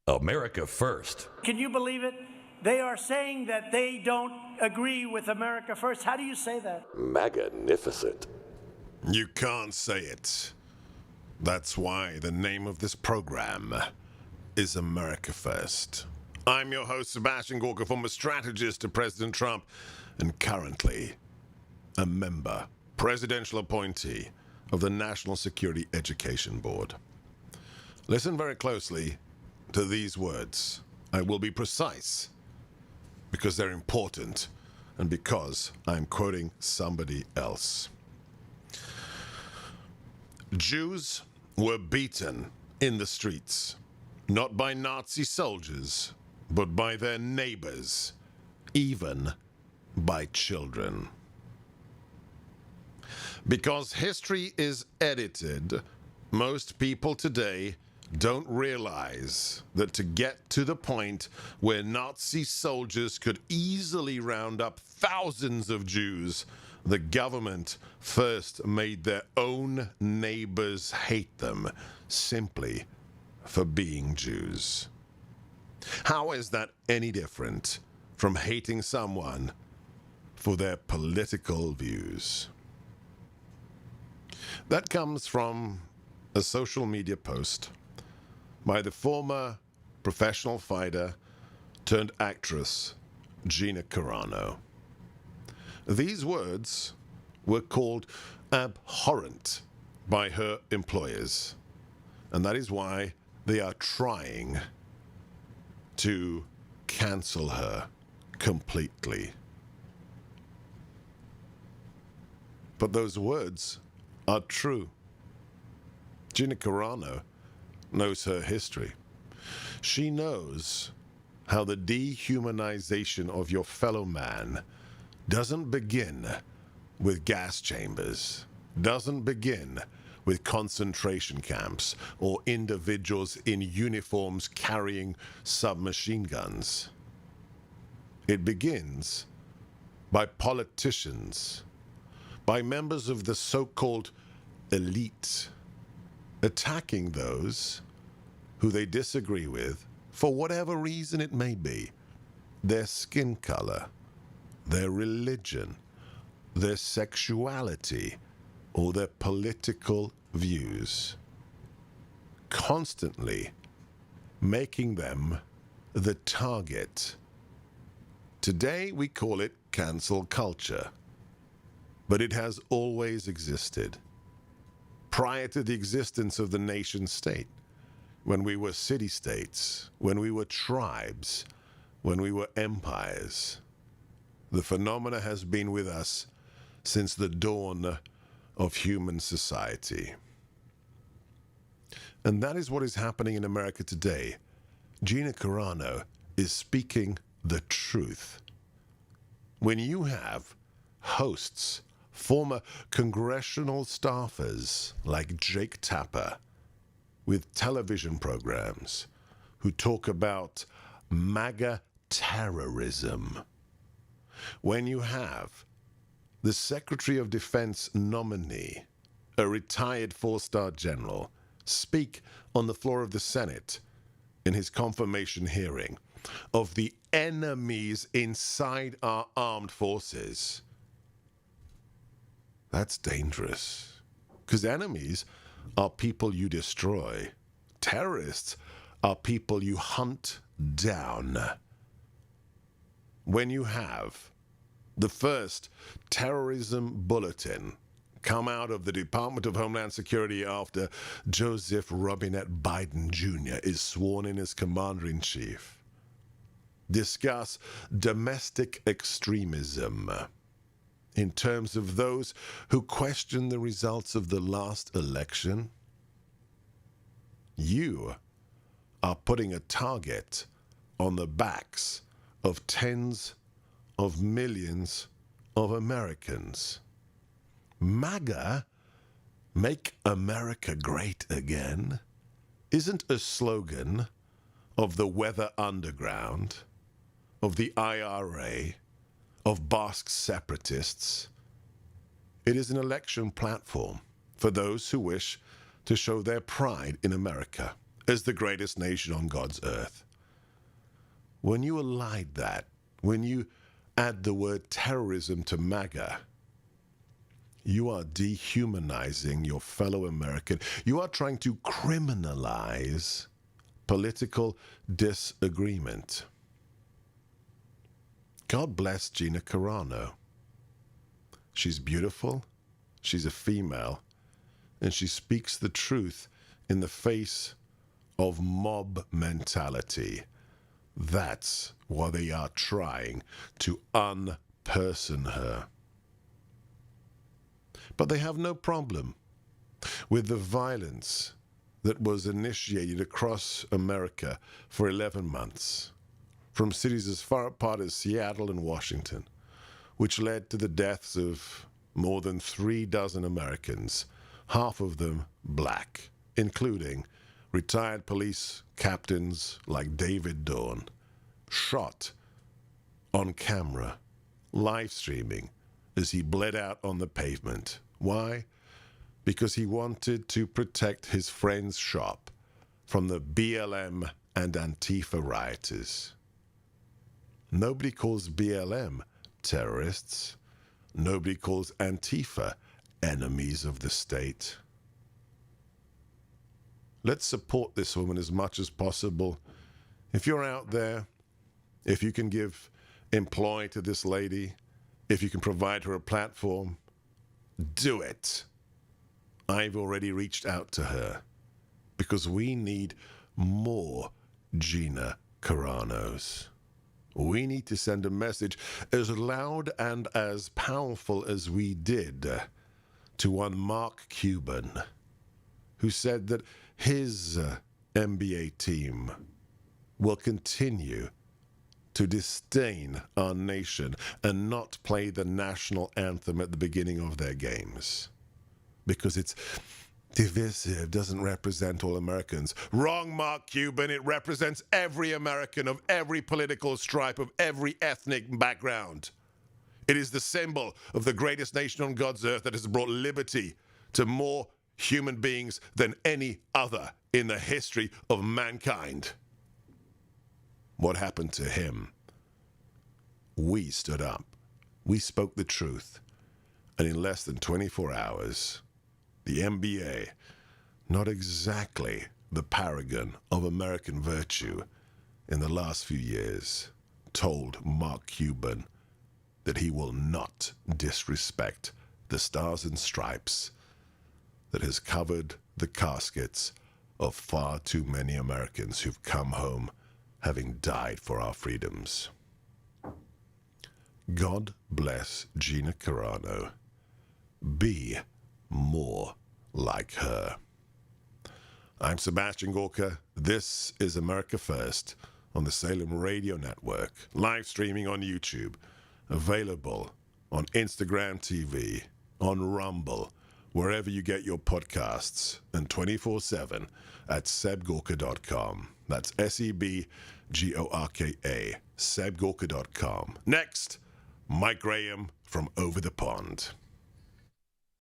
America first. Can you believe it? They are saying that they don't agree with America first. How do you say that? Magnificent. You can't say it. That's why the name of this program is America First. I'm your host, Sebastian Gorka, former strategist to President Trump, and currently a member, presidential appointee of the National Security Education Board. Listen very closely to these words. I will be precise because they're important and because I'm quoting somebody else. Jews were beaten in the streets, not by Nazi soldiers, but by their neighbors, even by children. Because history is edited, most people today don't realize that to get to the point where Nazi soldiers could easily round up thousands of Jews, the government first made their own neighbors hate them simply for being Jews. How is that any different from hating someone for their political views? That comes from a social media post by the former professional fighter turned actress Gina Carano. These words were called abhorrent by her employers, and that is why they are trying to cancel her completely. But those words are true. Gina Carano knows her history. She knows how the dehumanization of your fellow man doesn't begin with gas chambers, doesn't begin with concentration camps or individuals in uniforms carrying submachine guns. It begins by politicians, by members of the so-called elite, attacking those who they disagree with for whatever reason it may be, their skin color, their religion, their sexuality, or their political views, constantly making them the target. Today we call it cancel culture, but it has always existed. Prior to the existence of the nation state, when we were city-states, when we were tribes, when we were empires, the phenomena has been with us since the dawn of human society. And that is what is happening in America today. Gina Carano is speaking the truth. When you have hosts, former congressional staffers like Jake Tapper, with television programs who talk about MAGA terrorism, when you have the Secretary of Defense nominee, a retired four-star general, speak on the floor of the Senate in his confirmation hearing of the enemies inside our armed forces, that's dangerous. Because enemies are people you destroy. Terrorists are people you hunt down. When you have the first terrorism bulletin come out of the Department of Homeland Security after Joseph Robinette Biden Jr. is sworn in as Commander-in-Chief, discuss domestic extremism in terms of those who question the results of the last election, you are putting a target on the backs of tens of millions of Americans. MAGA, Make America Great Again, isn't a slogan of the Weather Underground, of the IRA, of Basque separatists. It is an election platform for those who wish to show their pride in America as the greatest nation on God's earth. When you elide that, when you add the word terrorism to MAGA, you are dehumanizing your fellow American. You are trying to criminalize political disagreement. God bless Gina Carano. She's beautiful, she's a female, and she speaks the truth in the face of mob mentality. That's why they are trying to unperson her. But they have no problem with the violence that was initiated across America for 11 months, from cities as far apart as Seattle and Washington, which led to the deaths of more than 36 Americans, half of them black, including retired police captains like David Dawn, shot on camera, live streaming as he bled out on the pavement. Why? Because he wanted to protect his friend's shop from the BLM and Antifa rioters. Nobody calls BLM terrorists. Nobody calls Antifa enemies of the state. Let's support this woman as much as possible. If you're out there, if you can give employ to this lady, if you can provide her a platform, do it. I've already reached out to her because we need more Gina Caranos. We need to send a message as loud and as powerful as we did to one Mark Cuban, who said that his NBA team will continue to disdain our nation and not play the national anthem at the beginning of their games because it's divisive, doesn't represent all Americans. Wrong, Mark Cuban. It represents every American of every political stripe, of every ethnic background. It is the symbol of the greatest nation on God's earth that has brought liberty to more human beings than any other in the history of mankind. What happened to him? We stood up. We spoke the truth. And in less than 24 hours, the NBA, not exactly the paragon of American virtue in the last few years, told Mark Cuban that he will not disrespect the stars and stripes that has covered the caskets of far too many Americans who've come home having died for our freedoms. God bless Gina Carano. Be more like her. I'm Sebastian Gorka. This is America First on the Salem Radio Network, live streaming on YouTube, available on Instagram TV, on Rumble, wherever you get your podcasts, and 24/7 at sebgorka.com. That's SEBGORKA, sebgorka.com. Next, Mike Graham from Over the Pond.